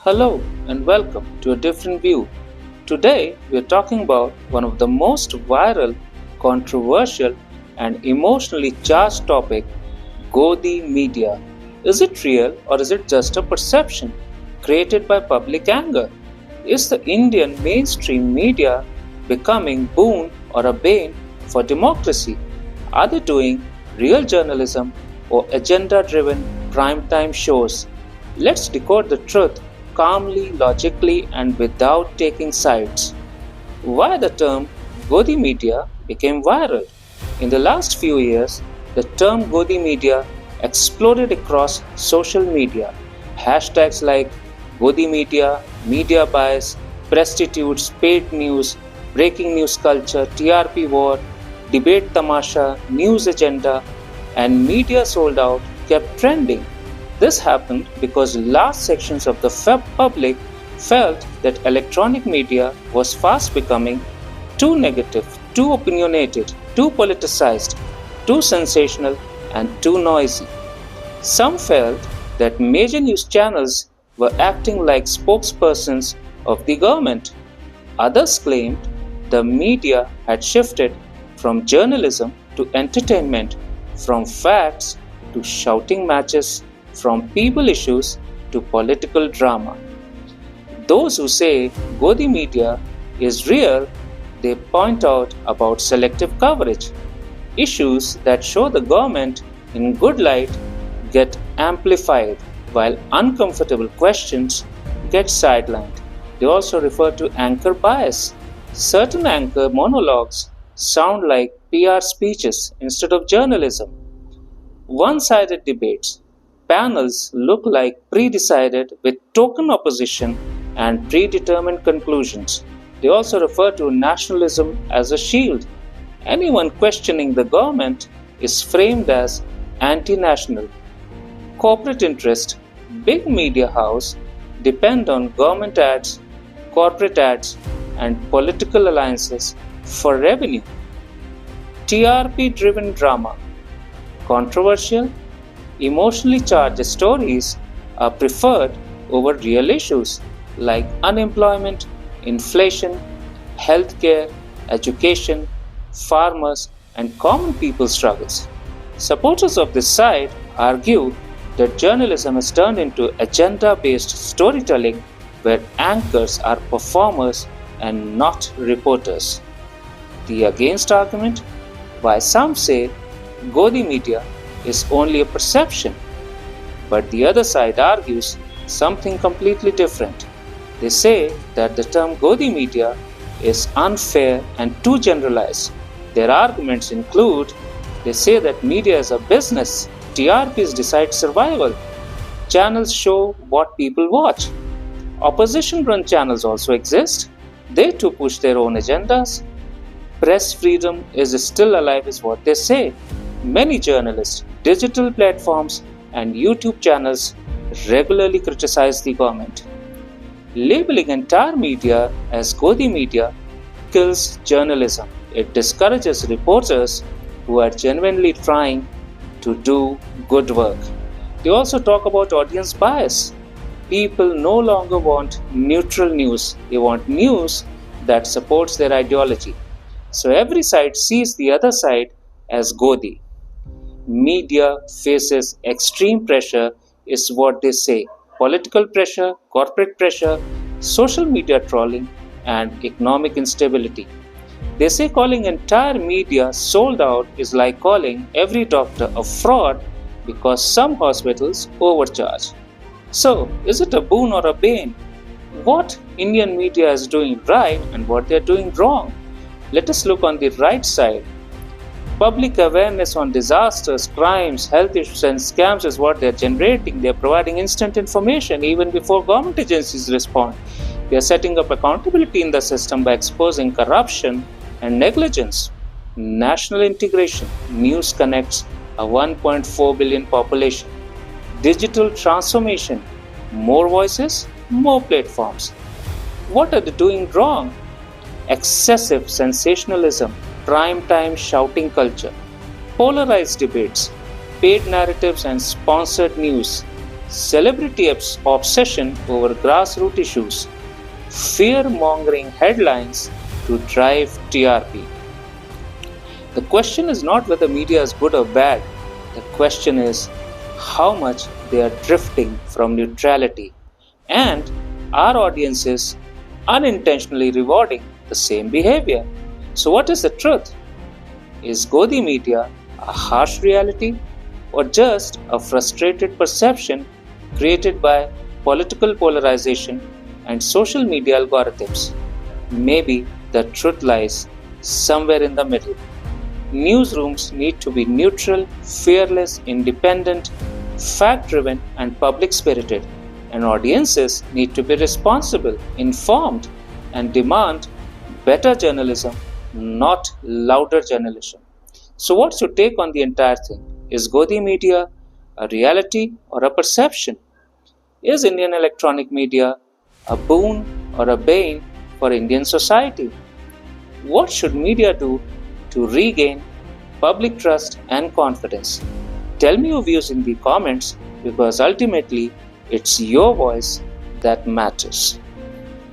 Hello and welcome to a different view. Today we are talking about one of the most viral, controversial, and emotionally charged topic, Godi Media. Is it real or is it just a perception created by public anger? Is the Indian mainstream media becoming Boon or a Bane for democracy? Are they doing real journalism or agenda driven primetime shows? Let's decode the truth calmly, logically, and without taking sides. Why the term Godi Media became viral? In the last few years, the term Godi Media exploded across social media. Hashtags like Godi Media, media bias, prostitutes, paid news, breaking news culture, TRP war, debate tamasha, news agenda, and media sold out kept trending. This happened because large sections of the public felt that electronic media was fast becoming too negative, too opinionated, too politicized, too sensational, and too noisy. Some felt that major news channels were acting like spokespersons of the government. Others claimed the media had shifted from journalism to entertainment, from facts to shouting matches, from people issues to political drama. Those who say Godi Media is real, they point out about selective coverage. Issues that show the government in good light get amplified, while uncomfortable questions get sidelined. They also refer to anchor bias. Certain anchor monologues sound like PR speeches instead of journalism. One-sided debates. Panels look like pre-decided with token opposition and predetermined conclusions. They also refer to nationalism as a shield. Anyone questioning the government is framed as anti-national. Corporate interest, big media house depend on government ads, corporate ads, and political alliances for revenue. TRP-driven drama, controversial, emotionally charged stories are preferred over real issues like unemployment, inflation, healthcare, education, farmers, and common people's struggles. Supporters of this side argue that journalism has turned into agenda based storytelling where anchors are performers and not reporters. The against argument? Why some say Godi Media is only a perception, but the other side argues something completely different. They say that the term Godi Media is unfair and too generalized. Their arguments include they say that media is a business, TRPs decide survival, channels show what people watch. Opposition run channels also exist, they too push their own agendas. Press freedom is still alive, is what they say. Many journalists, digital platforms, and YouTube channels regularly criticize the government. Labeling entire media as Godi Media kills journalism. It discourages reporters who are genuinely trying to do good work. They also talk about audience bias. People no longer want neutral news, they want news that supports their ideology. So every side sees the other side as Godi. Media faces extreme pressure, is what they say. Political pressure, corporate pressure, social media trolling, and economic instability. They say calling entire media sold out is like calling every doctor a fraud because some hospitals overcharge. So, is it a boon or a bane? What Indian media is doing right and what they are doing wrong? Let us look on the right side. Public awareness on disasters, crimes, health issues, and scams is what they're generating. They're providing instant information even before government agencies respond. They are setting up accountability in the system by exposing corruption and negligence. National integration. News connects a 1.4 billion population. Digital transformation. More voices, more platforms. What are they doing wrong? Excessive sensationalism, prime-time shouting culture, polarized debates, paid narratives and sponsored news, celebrity obsession over grassroots issues, fear-mongering headlines to drive TRP. The question is not whether media is good or bad. The question is how much they are drifting from neutrality, and our audiences unintentionally rewarding the same behavior. So, what is the truth? Is Godi Media a harsh reality or just a frustrated perception created by political polarization and social media algorithms? Maybe the truth lies somewhere in the middle. Newsrooms need to be neutral, fearless, independent, fact driven, and public spirited. And audiences need to be responsible, informed, and demand better journalism, not louder journalism. So, what's your take on the entire thing? Is Godi Media a reality or a perception? Is Indian electronic media a boon or a bane for Indian society? What should media do to regain public trust and confidence? Tell me your views in the comments, because ultimately it's your voice that matters.